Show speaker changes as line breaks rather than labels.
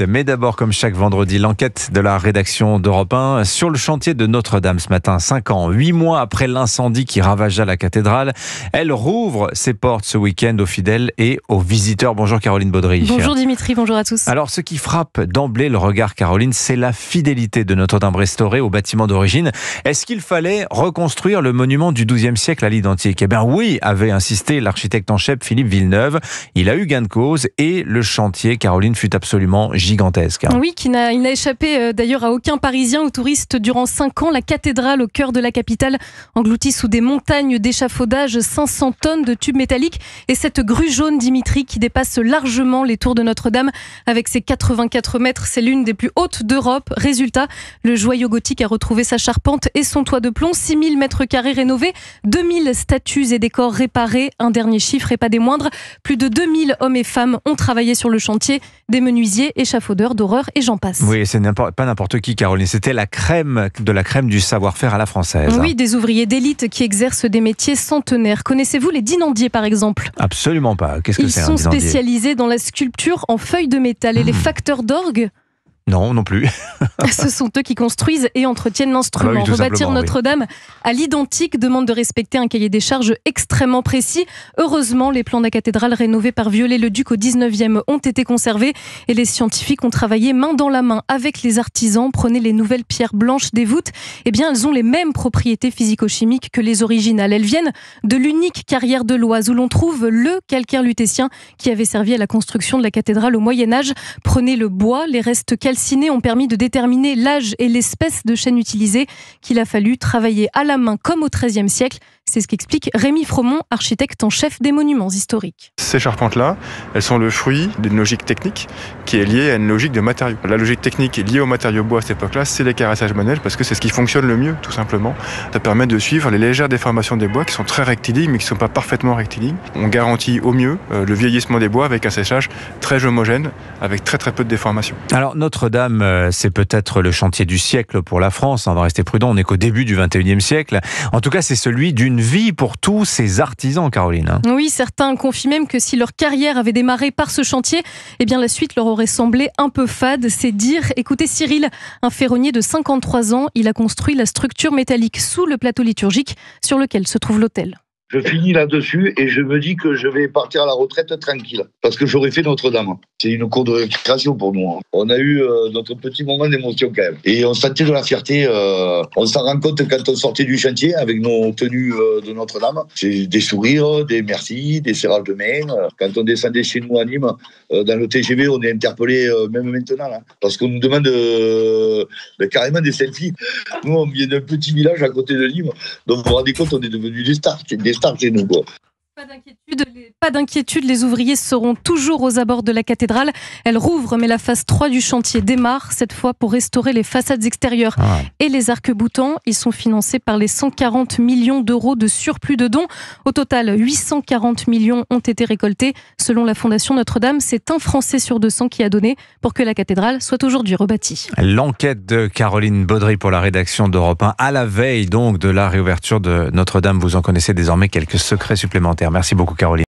Mais d'abord, comme chaque vendredi, l'enquête de la rédaction d'Europe 1 sur le chantier de Notre-Dame ce matin. 5 ans, 8 mois après l'incendie qui ravagea la cathédrale, elle rouvre ses portes ce week-end aux fidèles et aux visiteurs. Bonjour Caroline Baudry.
Bonjour Dimitri, bonjour à tous.
Alors, ce qui frappe d'emblée le regard, Caroline, c'est la fidélité de Notre-Dame restaurée au bâtiment d'origine. Est-ce qu'il fallait reconstruire le monument du XIIe siècle à l'identique ? Eh bien oui, avait insisté l'architecte en chef Philippe Villeneuve. Il a eu gain de cause et le chantier, Caroline, fut absolument gigantesque.
Oui, il n'a échappé d'ailleurs à aucun Parisien ou touriste durant 5 ans. La cathédrale au cœur de la capitale engloutit sous des montagnes d'échafaudage 500 tonnes de tubes métalliques et cette grue jaune, Dimitri, qui dépasse largement les tours de Notre-Dame avec ses 84 mètres. C'est l'une des plus hautes d'Europe. Résultat, le joyau gothique a retrouvé sa charpente et son toit de plomb. 6000 mètres carrés rénovés, 2000 statues et décors réparés. Un dernier chiffre et pas des moindres. Plus de 2000 hommes et femmes ont travaillé sur le chantier. Des menuisiers, échafaudeurs, d'horreur et j'en passe.
Oui, c'est pas n'importe qui, Caroline. C'était la crème de la crème du savoir-faire à la française.
Oui, des ouvriers d'élite qui exercent des métiers centenaires. Connaissez-vous les dinandiers, par exemple ?
Absolument pas. Qu'est-ce que c'est un
dinandier ? Ils sont
dinandier ?
Spécialisés dans la sculpture en feuilles de métal. Et les facteurs d'orgue ?
Non plus.
Ce sont eux qui construisent et entretiennent l'instrument.
Ah bah oui,
Rebâtir Notre-Dame à l'identique demande de respecter un cahier des charges extrêmement précis. Heureusement, les plans de la cathédrale rénovée par Viollet-le-Duc au 19e ont été conservés et les scientifiques ont travaillé main dans la main avec les artisans. Prenez les nouvelles pierres blanches des voûtes. Eh bien, elles ont les mêmes propriétés physico-chimiques que les originales. Elles viennent de l'unique carrière de l'Oise où l'on trouve le calcaire lutétien qui avait servi à la construction de la cathédrale au Moyen-Âge. Prenez le bois, les restes calcinés ont permis de déterminer l'âge et l'espèce de chêne utilisée qu'il a fallu travailler à la main comme au XIIIe siècle. C'est ce qu'explique Rémi Fromont, architecte en chef des monuments historiques.
Ces charpentes-là, elles sont le fruit d'une logique technique qui est liée à une logique de matériaux. La logique technique est liée aux matériaux bois à cette époque-là, c'est les carrassages manuels parce que c'est ce qui fonctionne le mieux, tout simplement. Ça permet de suivre les légères déformations des bois qui sont très rectilignes mais qui ne sont pas parfaitement rectilignes. On garantit au mieux le vieillissement des bois avec un séchage très homogène, avec très peu de déformations.
Alors Notre-Dame, c'est peut-être le chantier du siècle pour la France. On va rester prudent, on n'est qu'au début du XXIe siècle. En tout cas, c'est celui d'une vie pour tous ces artisans, Caroline.
Oui, certains confient même que si leur carrière avait démarré par ce chantier, eh bien la suite leur aurait semblé un peu fade. C'est dire. Écoutez Cyril, un ferronnier de 53 ans, il a construit la structure métallique sous le plateau liturgique sur lequel se trouve l'autel.
Je finis là-dessus et je me dis que je vais partir à la retraite tranquille parce que j'aurais fait Notre-Dame. C'est une cour de récréation pour nous. On a eu notre petit moment d'émotion quand même. Et on sentait de la fierté. On s'en rend compte quand on sortait du chantier avec nos tenues de Notre-Dame. C'est des sourires, des merci, des serrages de main. Quand on descendait chez nous à Nîmes, dans le TGV, on est interpellé même maintenant. Là, parce qu'on nous demande carrément des selfies. Nous, on vient d'un petit village à côté de Nîmes. Donc vous vous rendez compte, on est devenus des stars. Des stars chez nous, quoi.
Pas d'inquiétude, les ouvriers seront toujours aux abords de la cathédrale. Elle rouvre, mais la phase 3 du chantier démarre, cette fois pour restaurer les façades extérieures et les arcs-boutants. Ils sont financés par les 140 millions d'euros de surplus de dons. Au total, 840 millions ont été récoltés. Selon la Fondation Notre-Dame, c'est un Français sur 200 qui a donné pour que la cathédrale soit aujourd'hui rebâtie.
L'enquête de Caroline Baudry pour la rédaction d'Europe 1, à la veille donc de la réouverture de Notre-Dame. Vous en connaissez désormais quelques secrets supplémentaires. Merci beaucoup Caroline.